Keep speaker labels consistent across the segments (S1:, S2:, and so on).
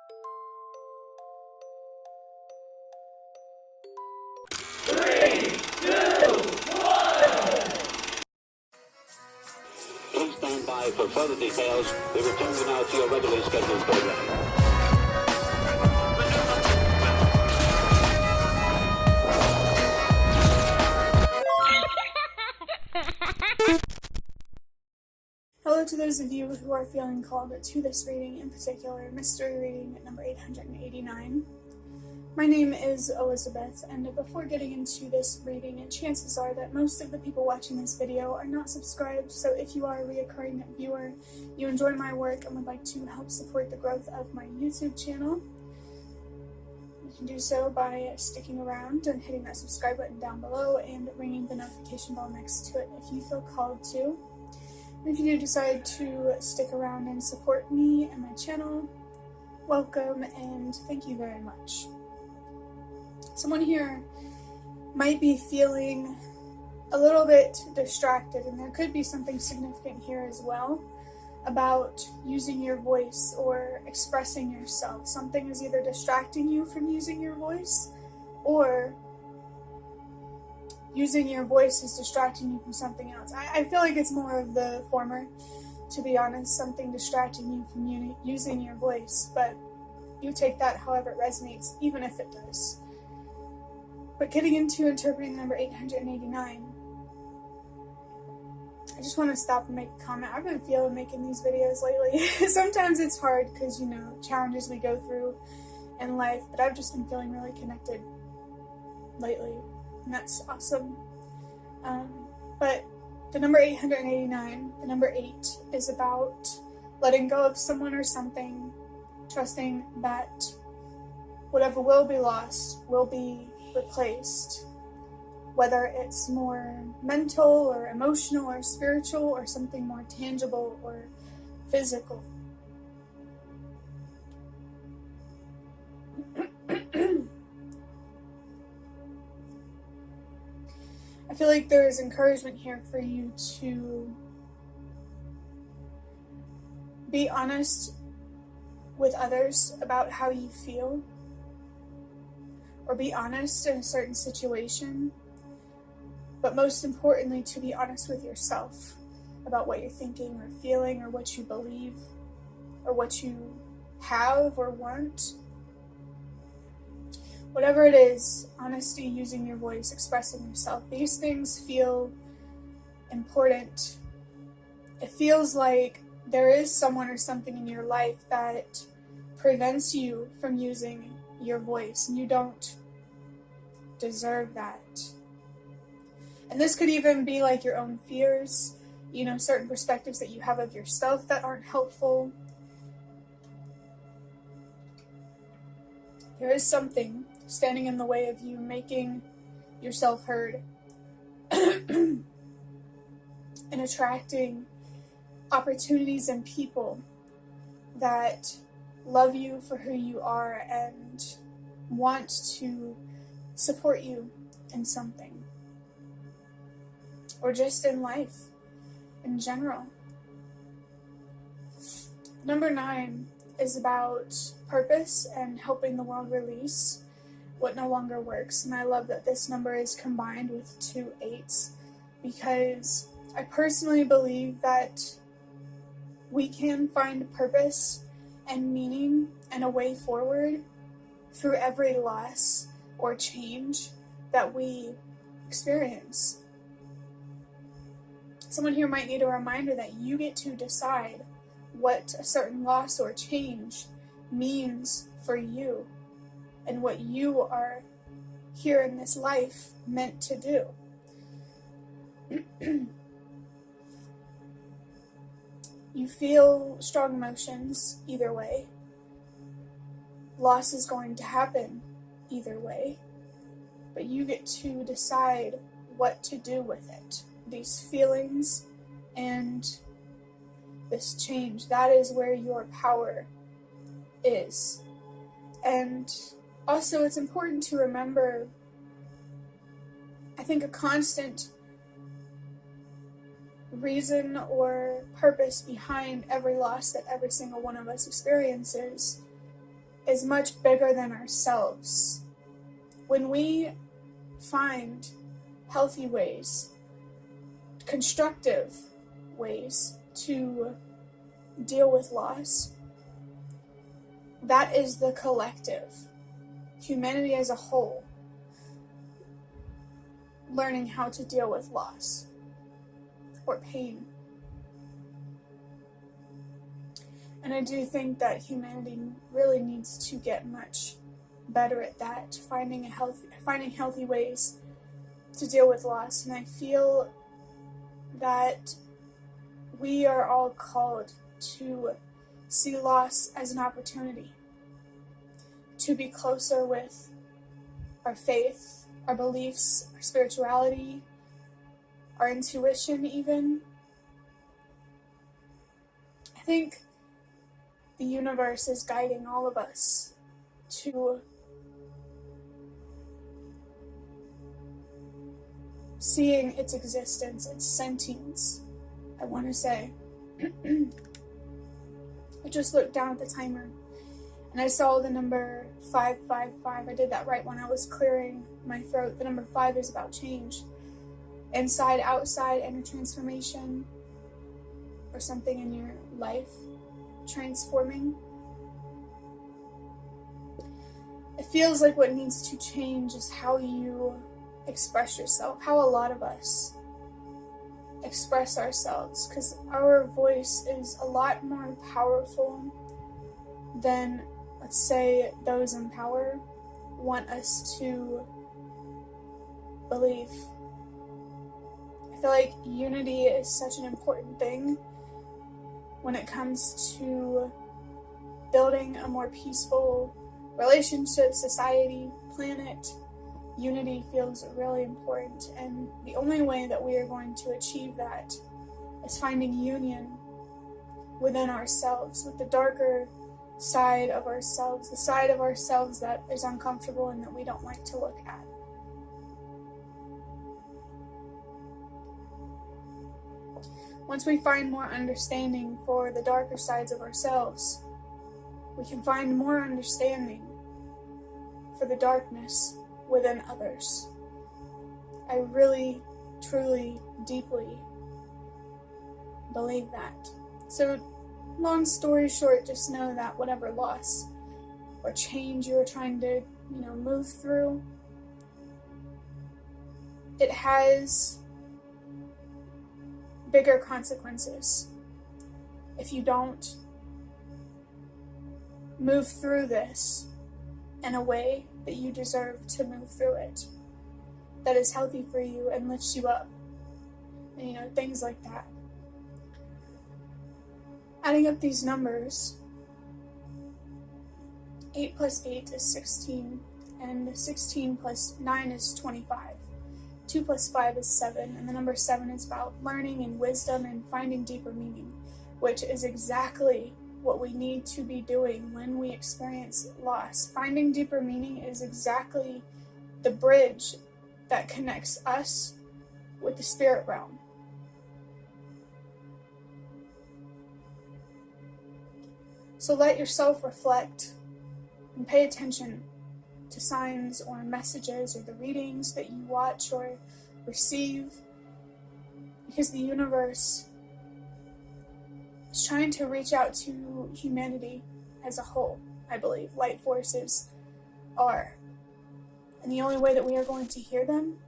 S1: Please stand by for further details. We return you now to your regularly scheduled program.
S2: Hello to those of you who are feeling called to this reading, in particular, mystery reading number 889. My name is Elizabeth, and before getting into this reading, chances are that most of the people watching this video are not subscribed, so if you are a reoccurring viewer, you enjoy my work and would like to help support the growth of my YouTube channel, you can do so by sticking around and hitting that subscribe button down below and ringing the notification bell next to it if you feel called to. And if you do decide to stick around and support me and my channel, welcome and thank you very much. Someone here might be feeling a little bit distracted, and there could be something significant here as well about using your voice or expressing yourself. Something is either distracting you from using your voice, or using your voice is distracting you from something else. I feel like it's more of the former, to be honest, something distracting you from using your voice, but you take that however it resonates, even if it does. But getting into interpreting number 889, I just want to stop and make a comment. I've been feeling making these videos lately. Sometimes it's hard because, challenges we go through in life, but I've just been feeling really connected lately, and that's awesome. But the number 889, the number 8, is about letting go of someone or something, trusting that whatever will be lost will be replaced, whether it's more mental or emotional or spiritual or something more tangible or physical. I feel like there is encouragement here for you to be honest with others about how you feel, or be honest in a certain situation, but most importantly, to be honest with yourself about what you're thinking or feeling or what you believe or what you have or want. Whatever it is, honesty, using your voice, expressing yourself, these things feel important. It feels like there is someone or something in your life that prevents you from using your voice, and you don't deserve that. And this could even be like your own fears, certain perspectives that you have of yourself that aren't helpful. There is something standing in the way of you making yourself heard and attracting opportunities and people that love you for who you are and want to support you in something, or just in life in general. Number 9 is about purpose and helping the world release what no longer works. And I love that this number is combined with 2 8s, because I personally believe that we can find purpose and meaning and a way forward through every loss or change that we experience. Someone here might need a reminder that you get to decide what a certain loss or change means for you and what you are here in this life meant to do. You feel strong emotions either way. Loss is going to happen either way, but you get to decide what to do with it. These feelings and this change, that is where your power is. And also, it's important to remember, I think, a constant reason or purpose behind every loss that every single one of us experiences is much bigger than ourselves. When we find healthy ways, constructive ways to deal with loss, that is the collective, humanity as a whole, learning how to deal with loss or pain. And I do think that humanity really needs to get much better at that, finding healthy ways to deal with loss. And I feel that we are all called to see loss as an opportunity to be closer with our faith, our beliefs, our spirituality, our intuition even. I think the universe is guiding all of us to seeing its existence, its sentience, I want to say. I just looked down at the timer and I saw the number 555. I did that right when I was clearing my throat. The number 5 is about change. Inside, outside, inner transformation, or something in your life transforming. It feels like what needs to change is how you express yourself, how a lot of us express ourselves, because our voice is a lot more powerful than, let's say, those in power want us to believe. I feel like unity is such an important thing when it comes to building a more peaceful relationship, society, planet. Unity feels really important, and the only way that we are going to achieve that is finding union within ourselves, with the darker side of ourselves, the side of ourselves that is uncomfortable and that we don't like to look at. Once we find more understanding for the darker sides of ourselves, we can find more understanding for the darkness within others. I really, truly, deeply believe that. So, long story short, just know that whatever loss or change you're trying to, move through, it has bigger consequences if you don't move through this in a way that you deserve to move through it, that is healthy for you and lifts you up, and things like that. Adding up these numbers, 8 plus 8 is 16, and 16 plus 9 is 25. 2 plus 5 is 7, and the number 7 is about learning and wisdom and finding deeper meaning, which is exactly what we need to be doing when we experience loss. Finding deeper meaning is exactly the bridge that connects us with the spirit realm. So let yourself reflect and pay attention to signs or messages or the readings that you watch or receive, because the universe is trying to reach out to humanity as a whole, I believe. Light forces are. And the only way that we are going to hear them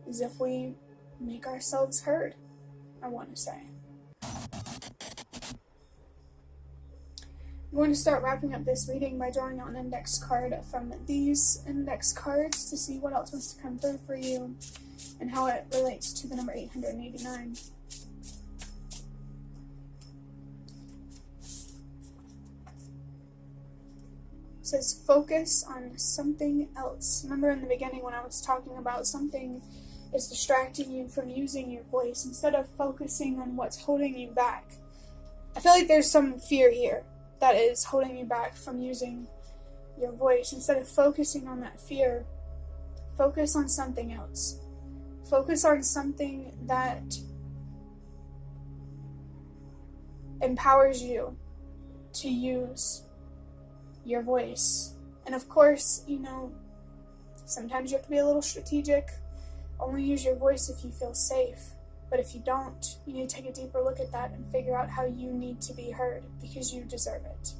S2: is if we make ourselves heard, I want to say. I'm going to start wrapping up this reading by drawing out an index card from these index cards to see what else wants to come through for you and how it relates to the number 889. It says focus on something else. Remember in the beginning when I was talking about something is distracting you from using your voice instead of focusing on what's holding you back. I feel like there's some fear here that is holding you back from using your voice. Instead of focusing on that fear, focus on something else. Focus on something that empowers you to use your voice. And of course, sometimes you have to be a little strategic. Only use your voice if you feel safe. But if you don't, you need to take a deeper look at that and figure out how you need to be heard, because you deserve it.